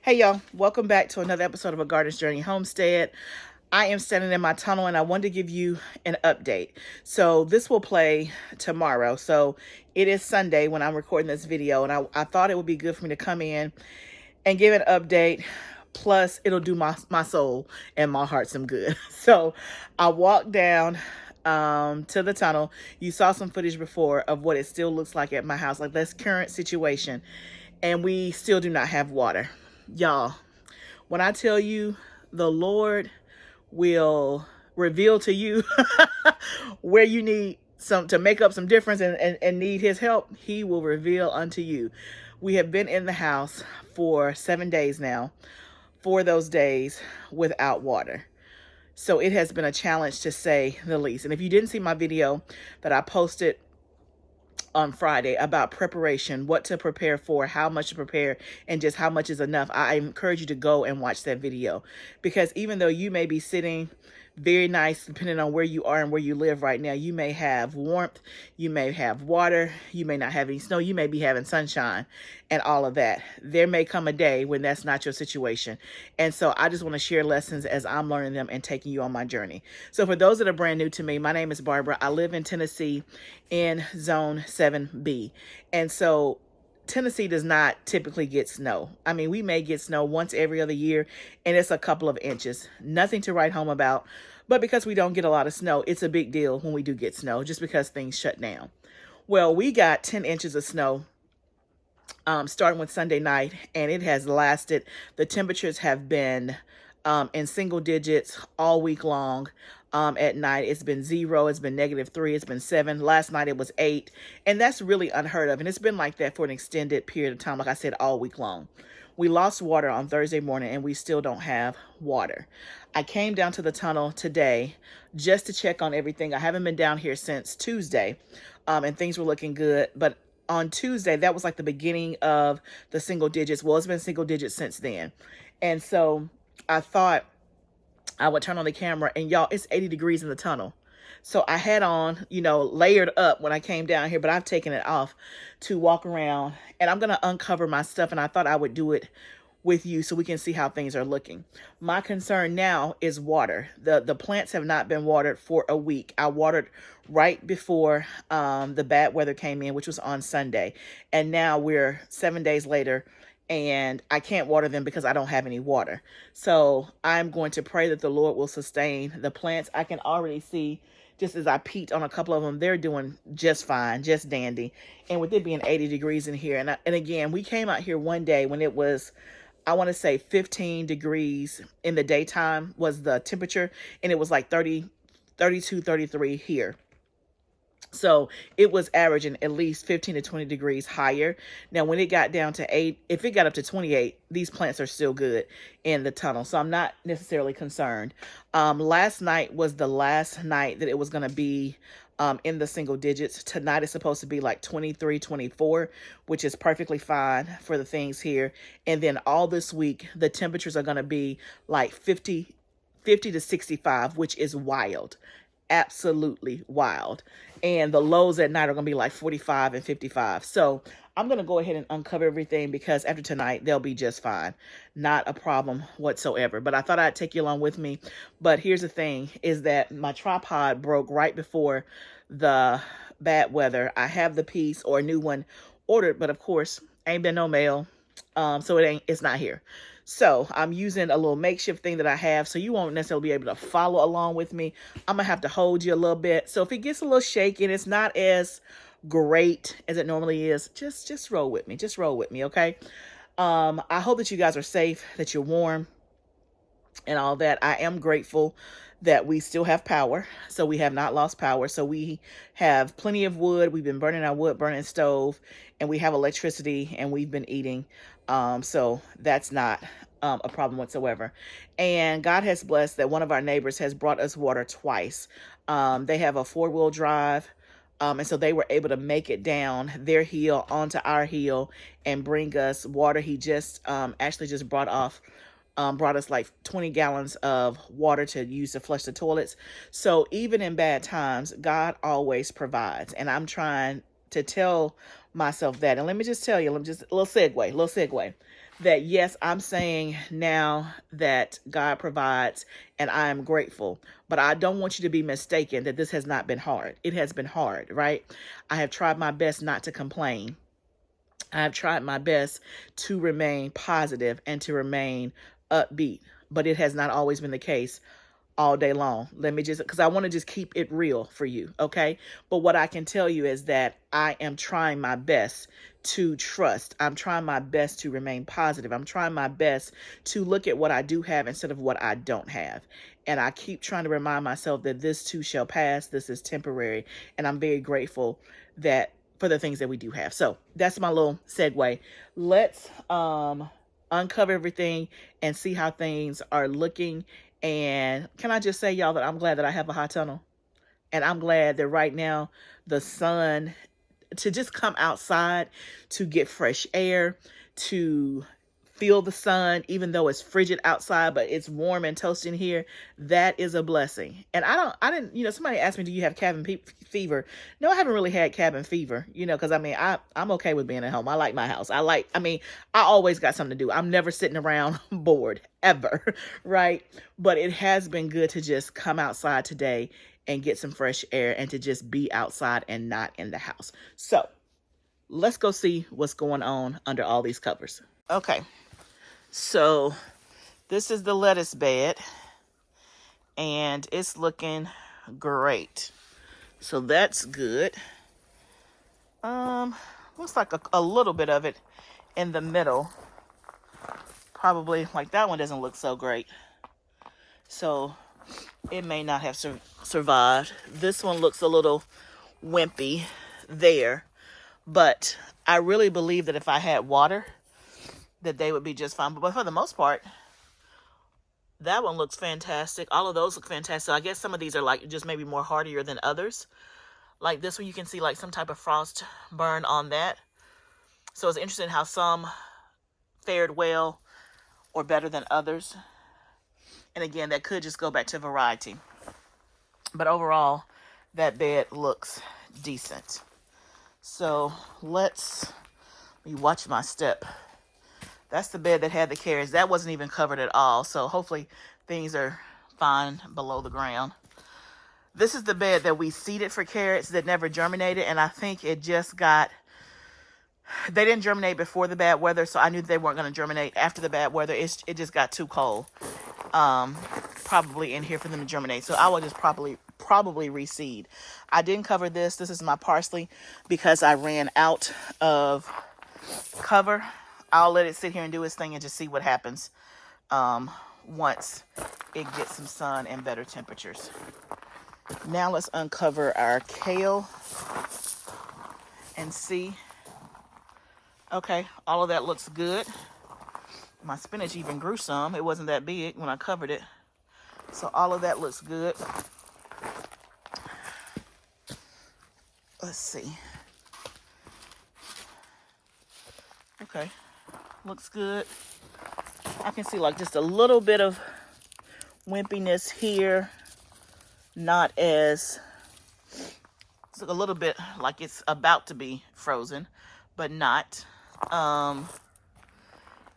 Hey y'all, welcome back to another episode of A Gardener's Journey Homestead. I am standing in my tunnel and I wanted to give you an update. So this will play tomorrow. So it is Sunday when I'm recording this video, and I thought it would be good for me to come in and give an update. Plus it'll do my soul and my heart some good. So I walked down to the tunnel. You saw some footage before of what it still looks like at my house, like this current situation. And we still do not have water. Y'all, when I tell you the Lord will reveal to you where you need some to make up some difference and need his help, he will reveal unto you. We have been in the house for 7 days now, 4 of those days without water. So it has been a challenge, to say the least. And if you didn't see my video that I posted on Friday about preparation, what to prepare for, how much to prepare, and just how much is enough, I encourage you to go and watch that video. Because even though you may be sitting very nice, depending on where you are and where you live right now, you may have warmth, you may have water, you may not have any snow, you may be having sunshine and all of that. There may come a day when that's not your situation. And so I just want to share lessons as I'm learning them and taking you on my journey. So for those that are brand new to me, my name is Barbara. I live in Tennessee in Zone 7B. And so Tennessee does not typically get snow. I mean, we may get snow once every other year, and it's a couple of inches. Nothing to write home about. But because we don't get a lot of snow, it's a big deal when we do get snow, just because things shut down. Well, we got 10 inches of snow starting with Sunday night, and it has lasted. The temperatures have been in single digits all week long. At night, it's been 0, it's been -3, it's been 7. Last night it was 8, and that's really unheard of. And it's been like that for an extended period of time, like I said, all week long. We lost water on Thursday morning, and we still don't have water. I came down to the tunnel today just to check on everything. I haven't been down here since Tuesday, and things were looking good. But on Tuesday, that was like the beginning of the single digits. Well, it's been single digits since then. And so I thought I would turn on the camera, and y'all, it's 80 degrees in the tunnel. So I had on, layered up when I came down here, but I've taken it off to walk around, and I'm going to uncover my stuff. And I thought I would do it with you so we can see how things are looking. My concern now is water. The plants have not been watered for a week. I watered right before the bad weather came in, which was on Sunday. And now we're 7 days later, and I can't water them because I don't have any water. So I'm going to pray that the Lord will sustain the plants. I can already see, just as I peeked on a couple of them, they're doing just fine, just dandy. And with it being 80 degrees in here, and again, we came out here one day when it was, I want to say 15 degrees in the daytime was the temperature, and it was like 30, 32, 33 here. So it was averaging at least 15 to 20 degrees higher. Now, when it got down to 8, if it got up to 28, these plants are still good in the tunnel. So I'm not necessarily concerned. Last night was the last night that it was going to be in the single digits. Tonight is supposed to be like 23, 24, which is perfectly fine for the things here. And then all this week, the temperatures are going to be like 50 to 65, which is wild. Absolutely wild. And the lows at night are going to be like 45 and 55. So I'm going to go ahead and uncover everything, because after tonight, they'll be just fine. Not a problem whatsoever. But I thought I'd take you along with me. But here's the thing, is that my tripod broke right before the bad weather. I have the piece, or a new one, ordered, but of course, ain't been no mail. So it's not here. So I'm using a little makeshift thing that I have, so you won't necessarily be able to follow along with me. I'm gonna have to hold you a little bit. So if it gets a little shaky and it's not as great as it normally is, just roll with me. Just roll with me, okay? I hope that you guys are safe, that you're warm, and all that. I am grateful that we still have power. So we have not lost power. So we have plenty of wood. We've been burning our wood, burning stove, and we have electricity, and we've been eating. So that's not a problem whatsoever. And God has blessed that one of our neighbors has brought us water twice. They have a 4-wheel drive. And so they were able to make it down their hill onto our hill and bring us water. He just actually just brought us like 20 gallons of water to use to flush the toilets. So even in bad times, God always provides. And I'm trying to tell myself that. And let me just tell you, a little segue. that yes, I'm saying now that God provides and I am grateful, but I don't want you to be mistaken that this has not been hard. It has been hard, right? I have tried my best not to complain. I've tried my best to remain positive and to remain upbeat, but it has not always been the case all day long. Let me just, because I want to just keep it real for you, okay? But what I can tell you is that I am trying my best to trust. I'm trying my best to remain positive. I'm trying my best to look at what I do have instead of what I don't have. And I keep trying to remind myself that this too shall pass. This is temporary. And I'm very grateful that for the things that we do have. So that's my little segue. Let's uncover everything and see how things are looking. And can I just say, y'all, that I'm glad that I have a hot tunnel. And I'm glad that right now the sun, to just come outside to get fresh air, to feel the sun, even though it's frigid outside, but it's warm and toasting here, that is a blessing. And I didn't, somebody asked me, do you have cabin fever? No, I haven't really had cabin fever, because I'm okay with being at home. I like my house. I always got something to do. I'm never sitting around bored, ever, right? But it has been good to just come outside today and get some fresh air and to just be outside and not in the house. So let's go see what's going on under all these covers. Okay. So this is the lettuce bed and it's looking great. So that's good. Looks like a little bit of it in the middle. Probably like that one doesn't look so great. So it may not have survived. This one looks a little wimpy there, but I really believe that if I had water, that they would be just fine. But for the most part, that one looks fantastic. All of those look fantastic. I guess some of these are like just maybe more hardier than others. Like this one, you can see like some type of frost burn on that. So it's interesting how some fared well or better than others. And again, that could just go back to variety. But overall, that bed looks decent. So let me watch my step. That's the bed that had the carrots. That wasn't even covered at all. So hopefully things are fine below the ground. This is the bed that we seeded for carrots that never germinated. And I think it just got, they didn't germinate before the bad weather. So I knew they weren't going to germinate after the bad weather. It just got too cold. Probably in here for them to germinate. So I will just probably reseed. I didn't cover this. This is my parsley because I ran out of cover. I'll let it sit here and do its thing and just see what happens once it gets some sun and better temperatures. Now let's uncover our kale and see. Okay, all of that looks good. My spinach even grew some. It wasn't that big when I covered it. So all of that looks good. Let's see. Okay. Looks good. I can see like just a little bit of wimpiness here. Not as, it's a little bit like it's about to be frozen, but not.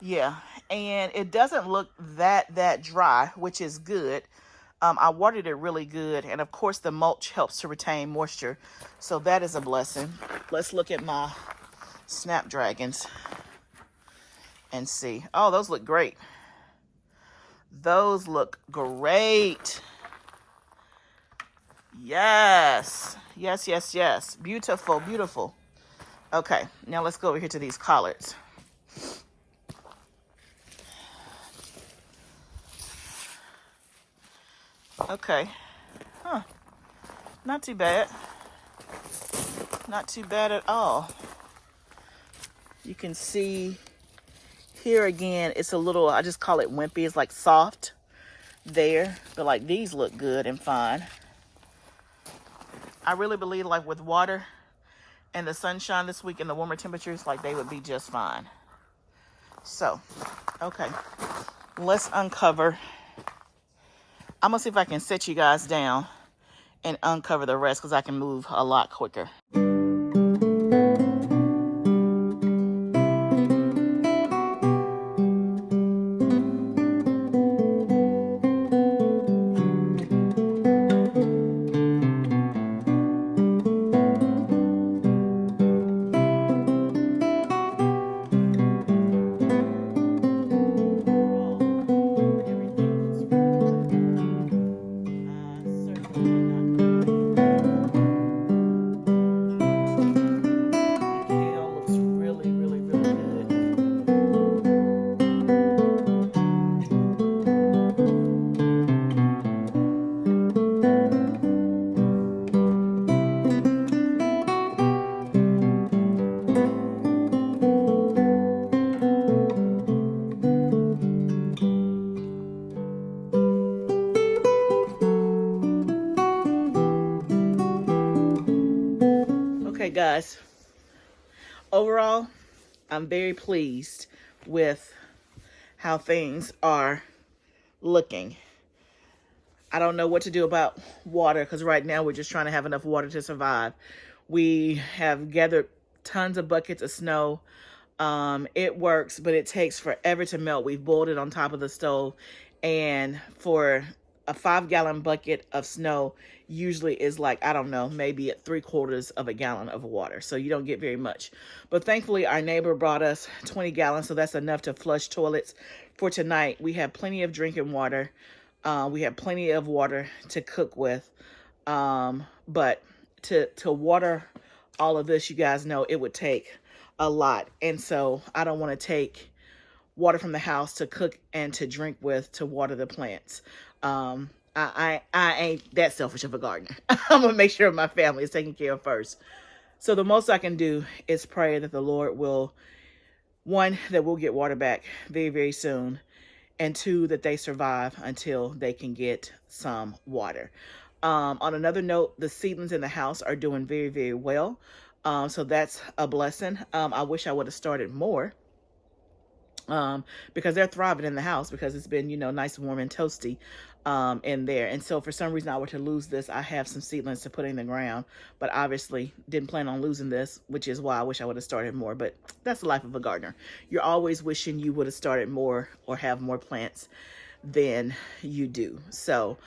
Yeah, and it doesn't look that dry, which is good. I watered it really good, and of course the mulch helps to retain moisture, so that is a blessing. Let's look at my snapdragons and see. Oh, those look great. Those look great. Yes. Yes. Beautiful. Okay, now let's go over here to these collards. Okay. Huh. Not too bad. Not too bad at all. You can see here again, it's a little, I just call it wimpy. It's like soft there. But like these look good and fine. I really believe like with water and the sunshine this week and the warmer temperatures, like they would be just fine. So, okay. Let's uncover. I'm going to see if I can set you guys down and uncover the rest because I can move a lot quicker. guys, overall, I'm very pleased with how things are looking. I don't know what to do about water because right now we're just trying to have enough water to survive. We have gathered tons of buckets of snow. It works, but it takes forever to melt. We've boiled it on top of the stove, and for a 5-gallon bucket of snow usually is like, I don't know, maybe 3/4 of a gallon of water. So you don't get very much. But thankfully, our neighbor brought us 20 gallons, so that's enough to flush toilets for tonight. We have plenty of drinking water. We have plenty of water to cook with. But to water all of this, you guys know it would take a lot. And so I don't want to take water from the house to cook and to drink with to water the plants. I ain't that selfish of a gardener. I'm gonna make sure my family is taken care of first. So the most I can do is pray that the Lord will, one, that we'll get water back very, very soon, and two, that they survive until they can get some water. On another note, the seedlings in the house are doing very, very well. So that's a blessing. I wish I would have started more because they're thriving in the house because it's been, nice, warm, and toasty in there. And so for some reason I were to lose this, I have some seedlings to put in the ground, but obviously didn't plan on losing this, which is why I wish I would have started more. But that's the life of a gardener. You're always wishing you would have started more or have more plants than you do. So,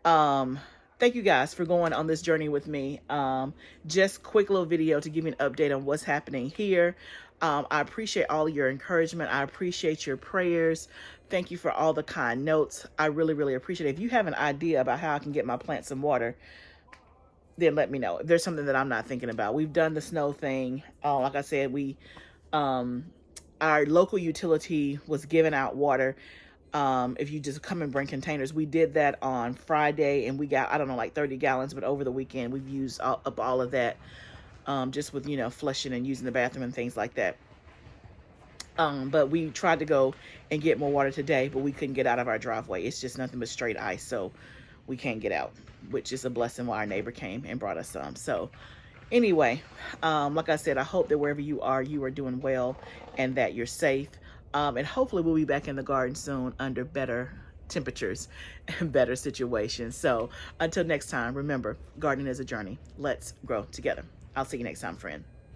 thank you guys for going on this journey with me. Just quick little video to give you an update on what's happening here. I appreciate all your encouragement. I appreciate your prayers. Thank you for all the kind notes. I really, really appreciate it. If you have an idea about how I can get my plants some water, then let me know. If there's something that I'm not thinking about. We've done the snow thing. Like I said, our local utility was giving out water. If you just come and bring containers. We did that on Friday and we got, I don't know, like 30 gallons, but over the weekend we've used up all of that, just with, flushing and using the bathroom and things like that. But we tried to go and get more water today, but we couldn't get out of our driveway. It's just nothing but straight ice, so we can't get out, which is a blessing while our neighbor came and brought us some. So anyway, like I said, I hope that wherever you are doing well and that you're safe. And hopefully we'll be back in the garden soon under better temperatures and better situations. So until next time, remember, gardening is a journey. Let's grow together. I'll see you next time, friend.